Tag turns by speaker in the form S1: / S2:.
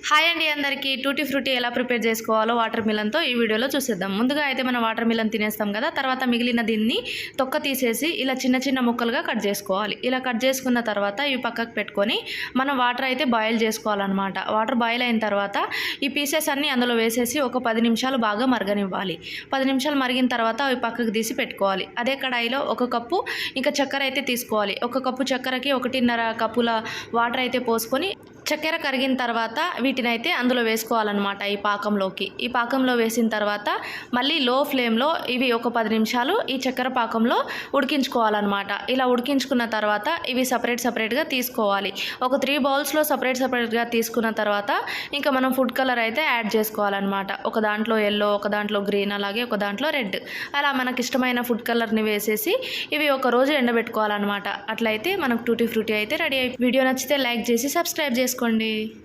S1: Hi అండి అందరికీ tutti frutti ఎలా ప్రిపేర్ చేసుకోవాలో వాటర్ మిలన్తో ఈ వీడియోలో చూసేద్దాం. ముందుగా అయితే మనం వాటర్ మిలన్ తినేస్తాం కదా, తర్వాత మిగిలిన దీన్ని తొక్క తీసేసి ఇలా చిన్న చిన్న ముక్కలుగా కట్ చేసుకోవాలి. ఇలా కట్ చేసుకున్న తర్వాత ఇవి పక్కకు పెట్టుకొని మనం వాటర్ అయితే బాయిల్ చేసుకోవాలన్నమాట. వాటర్ బాయిల్ అయిన తర్వాత ఈ పీసెస్ అన్నీ అందులో వేసేసి ఒక 10 నిమిషాలు బాగా మరగనివ్వాలి. 10 నిమిషాలు మరిగిన తర్వాత అవి పక్కకు తీసి పెట్టుకోవాలి. అదే కడాయిలో 1 కప్పు ఇంకా చక్కెర అయితే తీసుకోవాలి. 1 కప్పు చక్కెరకి 1.5 కప్పుల వాటర్ అయితే పోసుకొని చక్కెర కరిగిన తర్వాత వీటిని అయితే అందులో వేసుకోవాలన్నమాట. ఈ పాకంలో వేసిన తర్వాత మళ్ళీ లో ఫ్లేమ్లో ఇవి ఒక 10 నిమిషాలు ఈ చక్కెర పాకంలో ఉడికించుకోవాలన్నమాట. ఇలా ఉడికించుకున్న తర్వాత ఇవి సపరేట్గా తీసుకోవాలి. ఒక 3 బౌల్స్లో సపరేట్గా తీసుకున్న తర్వాత ఇంకా మనం ఫుడ్ కలర్ అయితే యాడ్ చేసుకోవాలన్నమాట. ఒక దాంట్లో ఎల్లో, ఒక దాంట్లో గ్రీన్, అలాగే ఒక దాంట్లో రెడ్, అలా మనకి ఇష్టమైన ఫుడ్ కలర్ని వేసేసి ఇవి ఒక రోజు ఎండబెట్టుకోవాలన్నమాట. అట్లయితే మనకు టూటీ ఫ్రూటీ అయితే రెడీ అయి. వీడియో నచ్చితే లైక్ చేసి సబ్స్క్రైబ్ చేసుకోండి.